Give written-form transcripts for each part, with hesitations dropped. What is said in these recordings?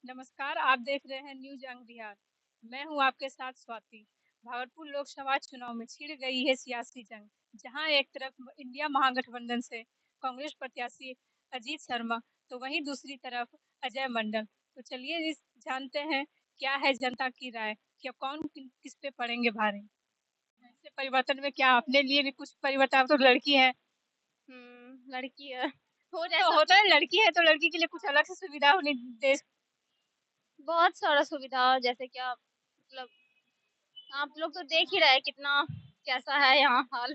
नमस्कार, आप देख रहे हैं न्यूज़ अंग बिहार। मैं हूं आपके साथ स्वाति। भागलपुर लोकसभा चुनाव में छिड़ गई है सियासी जंग, जहां एक तरफ इंडिया महागठबंधन से कांग्रेस प्रत्याशी अजीत शर्मा, तो वहीं दूसरी तरफ अजय मंडल। तो चलिए जानते हैं क्या है जनता की राय, क्या कौन किस पे पड़ेंगे भारी। ऐसे परिवर्तन में क्या अपने लिए भी कुछ परिवर्तन, आप तो लड़की है। लड़की है। हो जाए तो सब होता कुछ। है, लड़की है तो लड़की के लिए कुछ अलग से सुविधा होनी देश। बहुत सारा सुविधा जैसे क्या मतलब आप लोग तो देख ही रहे हैं कितना कैसा है यहाँ हाल।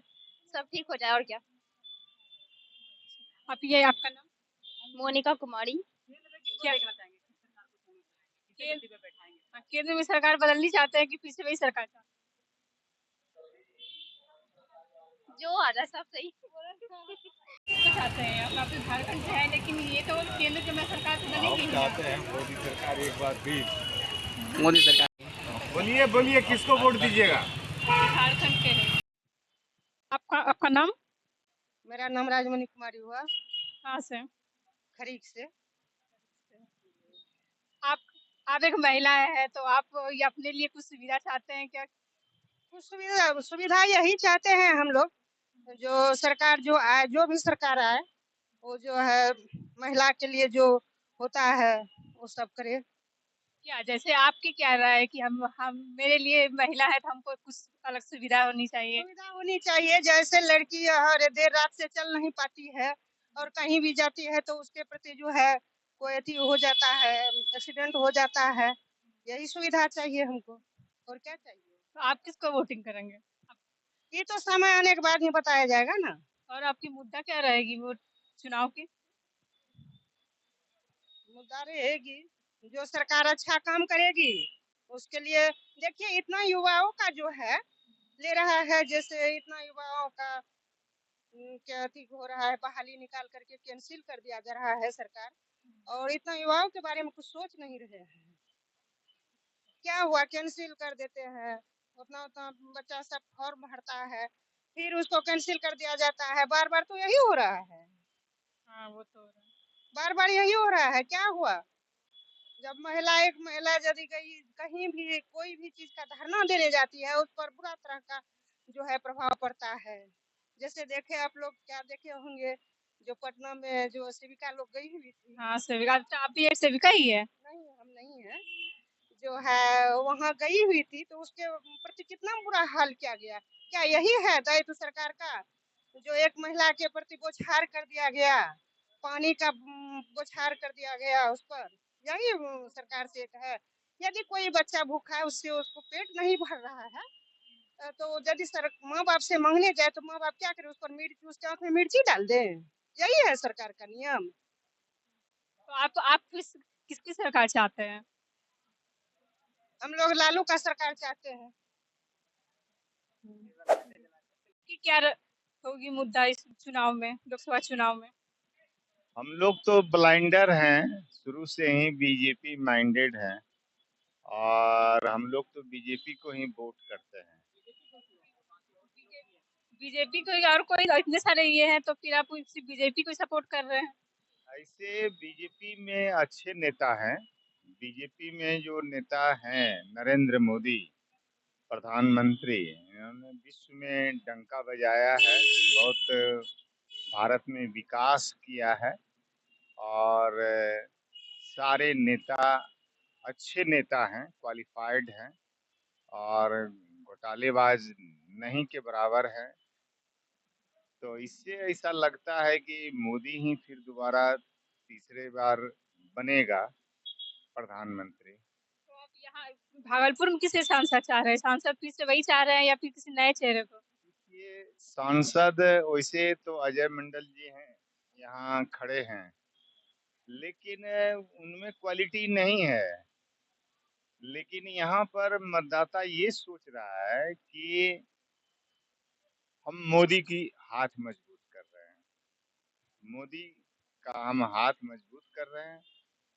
सब ठीक हो जाए और क्या। आप ये आपका नाम मोनिका कुमारी। क्या केंद्र में सरकार बदलनी चाहते हैं कि पीछे वही सरकार चाहते जो आ जाए सब सही। हैं? तो चाहते हैं आप तो झारखंड से है, लेकिन ये तो केंद्र में सरकार तो बनेगी हम ही ना। चाहते हैं मोदी सरकार एक बार फिर। मोदी सरकार। बोलिए बोलिए, किसको वोट दीजिएगा? झारखंड के हैं। आपका आपका नाम मेरा नाम राजमणि कुमारी हुआ। कहाँ से? खरीक से। आप आप एक महिला है तो आप ये अपने लिए कुछ सुविधा चाहते हैं क्या? कुछ सुविधा सुविधा यही चाहते हैं हम लोग। जो सरकार जो आए, जो भी सरकार आए, वो जो है महिला के लिए जो होता है वो सब करे। क्या जैसे आपकी क्या राय है कि हम मेरे लिए महिला है तो हमको कुछ अलग सुविधा होनी चाहिए। सुविधा होनी चाहिए, जैसे लड़की हर देर रात से चल नहीं पाती है और कहीं भी जाती है तो उसके प्रति जो है कोई अथी हो जाता है, एक्सीडेंट हो जाता है। यही सुविधा चाहिए हमको, और क्या चाहिए। तो आप किसको वोटिंग करेंगे? ये तो समय आने के बाद ही बताया जाएगा ना। और आपकी मुद्दा क्या रहेगी वो चुनाव की? मुद्दा रहेगी, जो सरकार अच्छा काम करेगी उसके लिए। देखिए इतना युवाओं का जो है ले रहा है, जैसे इतना युवाओं का क्या अथी हो रहा है, बहाली निकाल करके कैंसिल कर दिया जा रहा है सरकार। और इतना युवाओं के बारे में कुछ सोच नहीं रहे हैं। क्या हुआ, कैंसिल कर देते हैं। उतना उतना बच्चा सब फॉर्म भरता है, फिर उसको कैंसिल कर दिया जाता है। बार बार तो यही हो रहा है। हाँ, वो तो हो रहा है। बार बार यही हो रहा है, क्या हुआ। जब एक महिला यदि कहीं भी कोई भी चीज का धरना देने जाती है, उस पर बुरा तरह का जो है प्रभाव पड़ता है। जैसे देखे आप लोग, क्या देखे होंगे, जो पटना में जो सेविका लोग गई हुई थी। हाँ, सेविका तो आप भी एक सेविका ही है। नहीं, हम नहीं है। जो है वहाँ गई हुई थी तो उसके प्रति कितना बुरा हाल किया गया। क्या यही है दायित्व सरकार का, जो एक महिला के प्रति बौछार कर दिया गया, पानी का बौछार कर दिया गया उस पर। यही सरकार से एक है। यदि कोई बच्चा भूखा है, उससे उसको पेट नहीं भर रहा है, तो यदि सर माँ बाप से मांगने जाए तो माँ बाप क्या करे, उस पर मिर्ची, उसके आंख में मिर्ची डाल दे। यही है सरकार का नियम। तो आप किसकी सरकार चाहते हैं? हम लोग लालू का सरकार चाहते हैं। कि क्या होगी मुद्दा इस चुनाव में, लोकसभा चुनाव में? हम लोग तो ब्लाइंडर हैं, शुरू से ही बीजेपी माइंडेड हैं। और हम लोग तो बीजेपी को ही वोट करते हैं। बीजेपी को और कोई इतने सारे ये हैं तो फिर आप सिर्फ बीजेपी को सपोर्ट कर रहे हैं? ऐसे बीजेपी में अच्छे नेता हैं। बीजेपी में जो नेता हैं, नरेंद्र मोदी प्रधानमंत्री, इन्होंने विश्व में डंका बजाया है। बहुत भारत में विकास किया है। और सारे नेता अच्छे नेता हैं, क्वालिफाइड हैं और घोटालेबाज नहीं के बराबर है। तो इससे ऐसा लगता है कि मोदी ही फिर दोबारा तीसरे बार बनेगा प्रधानमंत्री। तो आप यहाँ भागलपुर में किसे सांसद चाह रहे हैं? सांसद फिर से वही चाह रहे हैं या फिर किसी नए चेहरे को? ये सांसद वैसे तो अजय मंडल जी हैं, यहाँ खड़े हैं, लेकिन उनमें क्वालिटी नहीं है। लेकिन यहाँ पर मतदाता ये सोच रहा है कि हम मोदी की हाथ मजबूत कर रहे हैं, मोदी का हम हाथ मजबूत कर रहे हैं।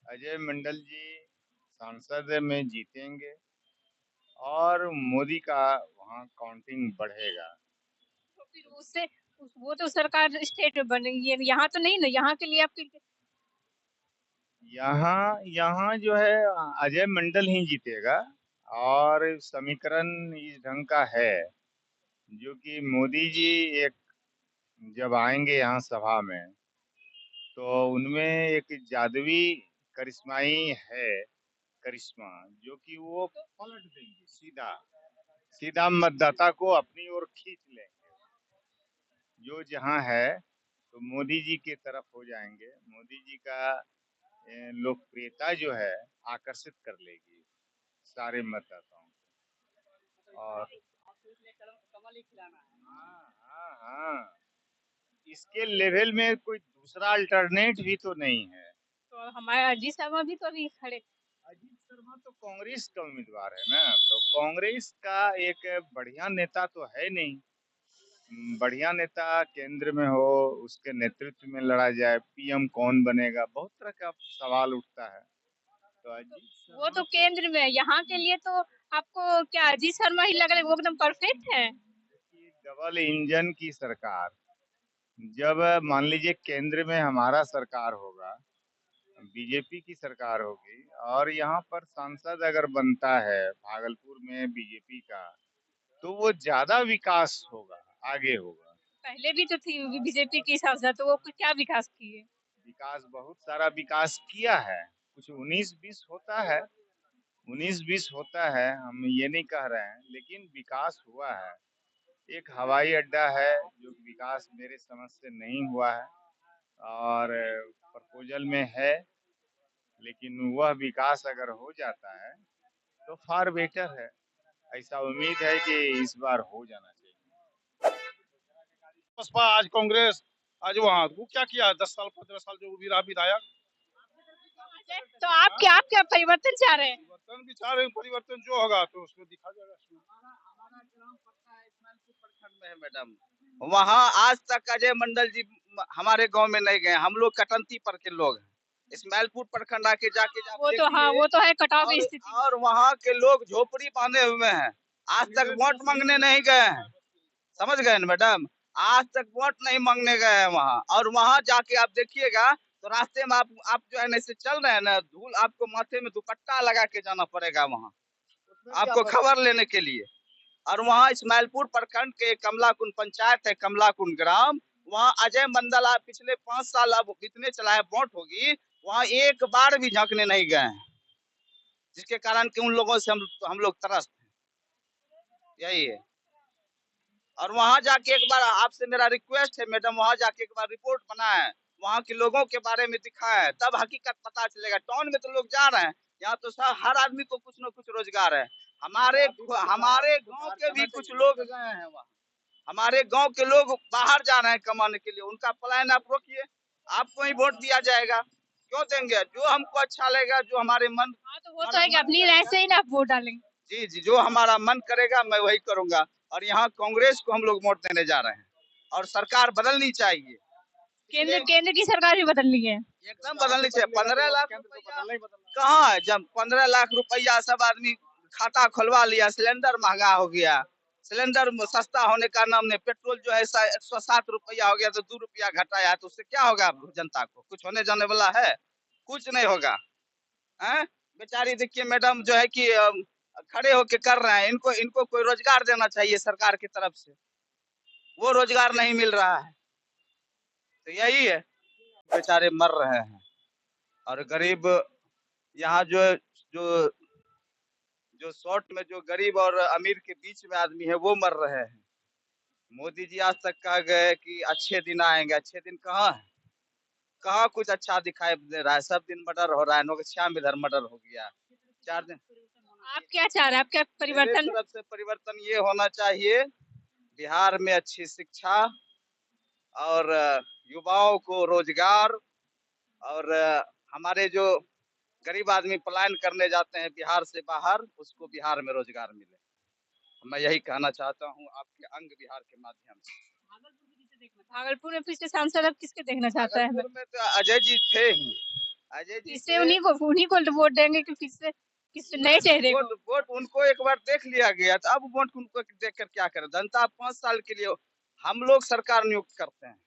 अजय मंडल जी सांसद में जीतेंगे और मोदी का वहाँ काउंटिंग बढ़ेगा। तो फिर उससे वो तो सरकार स्टेट में बनेगी, यहाँ तो नहीं ना, यहाँ के लिए आप फिर यहाँ यहाँ जो है अजय मंडल ही जीतेगा। और समीकरण इस ढंग का है, जो कि मोदी जी एक जब आएंगे यहाँ सभा में, तो उनमें एक जादुई करिश्माई है, करिश्मा, जो कि वो पलट देंगे, सीधा सीधा मतदाता को अपनी ओर खींच लेंगे। जो जहाँ है तो मोदी जी की तरफ हो जाएंगे। मोदी जी का लोकप्रियता जो है आकर्षित कर लेगी सारे मतदाताओं को। और हाँ हाँ हाँ, इसके लेवल में कोई दूसरा अल्टरनेट भी तो नहीं है। तो हमारे अजीत शर्मा भी तो अभी खड़े। अजीत शर्मा तो कांग्रेस का उम्मीदवार है ना, तो कांग्रेस का एक बढ़िया नेता तो है नहीं। बढ़िया नेता केंद्र में हो, उसके नेतृत्व में लड़ा जाए, पीएम कौन बनेगा, बहुत तरह का सवाल उठता है। तो अजीत वो शर्मा तो केंद्र में, यहाँ के लिए तो आपको क्या अजीत शर्मा ही लग रहा है? वो एकदम परफेक्ट है। की डबल इंजन की सरकार, जब मान लीजिए केंद्र में हमारा सरकार होगा, बीजेपी की सरकार होगी, और यहाँ पर सांसद अगर बनता है भागलपुर में बीजेपी का, तो वो ज्यादा विकास होगा, आगे होगा। पहले भी तो थी बीजेपी की सांसद, तो वो क्या विकास किए? विकास बहुत सारा विकास किया है, कुछ 19-20 होता है, 19-20 होता है, हम ये नहीं कह रहे हैं, लेकिन विकास हुआ है। एक हवाई अड्डा है जो विकास मेरे समझ से नहीं हुआ है, और प्रपोजल में है, लेकिन वह विकास अगर हो जाता है तो फार बेटर है। ऐसा उम्मीद है कि इस बार हो जाना चाहिए। बसपा आज कांग्रेस, आज वहाँ वो क्या किया 10 साल 15 साल जो भी रहा विधायक। तो आप क्या परिवर्तन चाह रहे हैं? परिवर्तन भी चाह रहे हैं, परिवर्तन जो होगा तो उसमें दिखा जाएगा। हमारा ग्राम पड़ता है इस्माइलपुर प्रखंड में है मैडम। वहाँ आज तक अजय मंडल जी हमारे गांव में नहीं गए। हम लोग कटंती पर के लोग हैं। इस्माइलपुर प्रखंड आके जाके वो तो हाँ, वो तो है कटाव की स्थिति। और वहाँ के लोग झोपड़ी बांधे हुए हैं, आज तक वोट मांगने नहीं गए हैं। समझ गए ना मैडम, आज तक वोट नहीं मांगने गए हैं वहाँ। और वहाँ जाके आप देखिएगा तो रास्ते में आप जो है ना ऐसे चल रहे हैं ना, धूल आपको माथे में दुपट्टा लगा के जाना पड़ेगा वहाँ आपको खबर लेने के लिए। और वहाँ इस्माइलपुर प्रखंड के कमलाकुंड पंचायत है, कमलाकुंड ग्राम, वहाँ अजय मंडल पिछले 5 साल अब इतने चलाए वोट होगी, वहाँ एक बार भी झांकने नहीं गए हैं, जिसके कारण कि उन लोगों से हम लोग त्रस्त हैं। यही है। और वहाँ जाके एक बार आपसे मेरा रिक्वेस्ट है मैडम, वहाँ जाके एक बार रिपोर्ट बनाए, वहाँ के लोगों के बारे में दिखाए, तब हकीकत पता चलेगा। टाउन में तो लोग जा रहे हैं, यहाँ तो हर आदमी को कुछ न कुछ रोजगार है। हमारे गांव के भी कुछ लोग गए हैं वहाँ, हमारे गांव के लोग बाहर जा रहे हैं कमाने के लिए, उनका पलायन आप रोकिए, आपको ही वोट दिया जाएगा। क्यों देंगे? जो हमको अच्छा लगेगा, जो हमारे मन। हाँ, तो वो तो है कि अपनी राय से ही ना वोट डालेंगे। जी जी, जो हमारा मन करेगा मैं वही करूंगा। और यहाँ कांग्रेस को हम लोग वोट देने जा रहे हैं, और सरकार बदलनी चाहिए। केंद्र की सरकार भी बदलनी है, एकदम बदलनी चाहिए। 15 लाख कहाँ है? जब 15 लाख रुपया सब आदमी खाता खुलवा लिया, सिलेंडर महंगा हो गया, सिलेंडर सस्ता होने का नाम नहीं, पेट्रोल जो है 107 रुपया हो गया, तो 2 रुपया घटाया, तो उससे क्या होगा जनता को? कुछ होने जाने वाला है? कुछ नहीं होगा। बेचारी देखिए मैडम जो है कि खड़े होके कर रहे हैं, इनको कोई रोजगार देना चाहिए सरकार की तरफ से, वो रोजगार नहीं मिल रहा है। तो यही है, बेचारे मर रहे हैं। और गरीब यहाँ जो जो शॉर्ट में जो गरीब और अमीर के बीच में आदमी है वो मर रहे हैं। मोदी जी आज तक कह गए कि अच्छे दिन आएंगे, अच्छे दिन कहाँ है? कहाँ कुछ अच्छा दिखाई दे रहा है? सब दिन मर्डर हो रहा है। नौगछिया में इधर मर्डर हो गया 4 दिन। आप क्या चाह रहे हैं? आप क्या परिवर्तन? मेरे तरफ से परिवर्तन ये होना चाहिए, बिहार में अच्छी शिक्षा और युवाओं को रोजगार, और हमारे जो गरीब आदमी पलायन करने जाते हैं बिहार से बाहर, उसको बिहार में रोजगार मिले। मैं यही कहना चाहता हूँ आपके अंग बिहार के माध्यम से। भागलपुर में फिर से सांसद अब किसके देखना चाहता है? भागलपुर में तो अजय जी थे ही, अजय जी इससे उन्हीं को वोट देंगे कि फिर से किस नए चेहरे को? वोट उनको एक बार देख लिया गया, तो अब वोट उनको देख कर क्या करें? जनता 5 साल के लिए हम लोग सरकार नियुक्त करते हैं,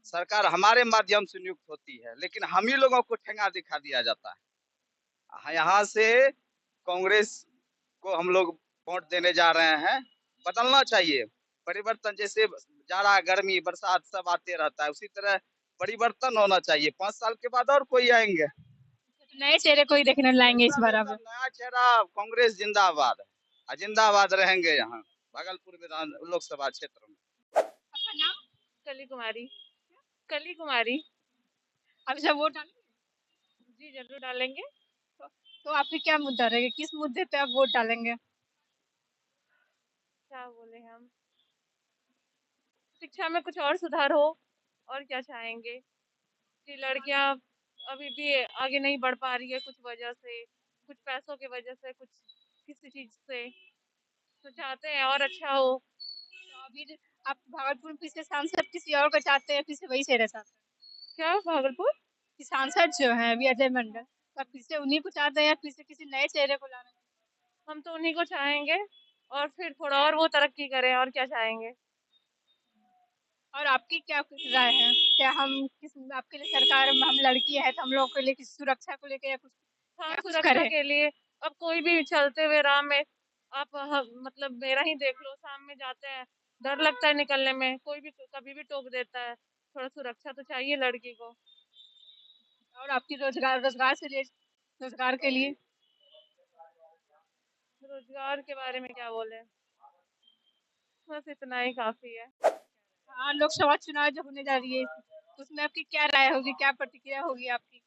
सरकार हमारे माध्यम से नियुक्त होती है, लेकिन हम ही लोगों को ठेंगा दिखा दिया जाता है। यहाँ से कांग्रेस को हम लोग वोट देने जा रहे हैं। बदलना चाहिए, परिवर्तन, जैसे जाड़ा गर्मी बरसात सब आते रहता है, उसी तरह परिवर्तन होना चाहिए। 5 साल के बाद और कोई आएंगे, नए चेहरे को ही देखने लाएंगे इस बार आप। नया चेहरा। कांग्रेस जिंदाबाद है, जिंदाबाद रहेंगे यहाँ भागलपुर विधान लोकसभा क्षेत्र में। आपका नाम? कली कुमारी। कली कुमारी। आप सब वोट डालेंगे? जी जरूर डालेंगे। तो आपकी क्या मुद्दा रहेगा, किस मुद्दे पे आप वोट डालेंगे? क्या बोले हम, शिक्षा में कुछ और सुधार हो, और क्या चाहेंगे कि लड़कियां अभी भी आगे नहीं बढ़ पा रही है, कुछ वजह से, कुछ पैसों की वजह से, कुछ किसी चीज से, तो चाहते हैं और अच्छा हो। तो अभी आप भागलपुर में पिछले सांसद किसी और को चाहते हैं, फिर से वही चेहरा चाहते हैं? क्या भागलपुर कि सांसद जो है अभी अजय मंडल, तो आप फिर से उन्हीं को चाहते हैं या फिर से किसी नए चेहरे को लाना? हम तो उन्हीं को चाहेंगे, और फिर थोड़ा और वो तरक्की करें, और क्या चाहेंगे। और आपकी क्या राय है, क्या हम किस आपके लिए सरकार, हम लड़की है तो हम लोग के लिए किसी सुरक्षा को लेकर या कुछ हाँ, क्या कुछ सुरक्षा करें? के लिए अब कोई भी चलते हुए राह में, आप मतलब मेरा ही देख लो, सामने जाते हैं डर लगता है निकलने में, कोई भी कभी भी टोक देता है। थोड़ा सुरक्षा तो चाहिए लड़की को। और आपकी रोजगार के लिए रोजगार के बारे में क्या बोले, बस इतना ही काफी है। हाँ, लोकसभा चुनाव जो होने जा रही है, उसमें आपकी क्या राय होगी, क्या प्रतिक्रिया होगी आपकी?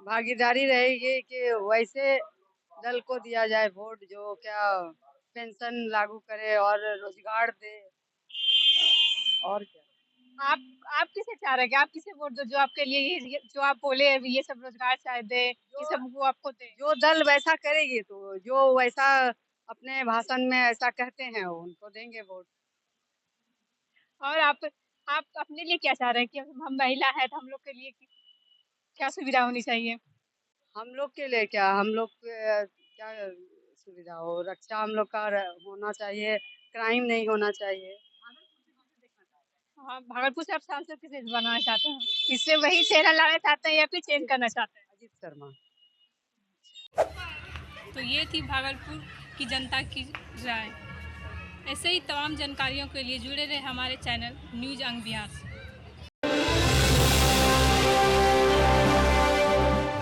भागीदारी रहेगी कि वैसे दल को दिया जाए वोट जो क्या पेंशन लागू करे और रोजगार दे, और क्या। आप किसे चाह रहे हैं, आप किसे वोट दो जो आपके लिए जो आप बोले अभी ये सब रोजगार चाहे दे, ये सब वो आपको दे? जो दल वैसा करेगी तो जो वैसा अपने भाषण में ऐसा कहते हैं उनको देंगे वोट। और आप अपने लिए क्या चाह रहे हैं कि हम महिला है तो हम लोग के लिए क्या सुविधा होनी चाहिए? हम लोग के लिए क्या, हम लोग क्या सुविधा हो, रक्षा हम लोग का होना चाहिए, क्राइम नहीं होना चाहिए। हाँ, भागलपुर से आप सांसद किसे बनाना चाहते हैं, इससे वही चेहरा लाना चाहते हैं या फिर चेंज करना चाहते हैं? अजीत शर्मा। तो ये थी भागलपुर की जनता की राय। ऐसे ही तमाम जानकारियों के लिए जुड़े रहे हमारे चैनल न्यूज़ अंग बिहार से।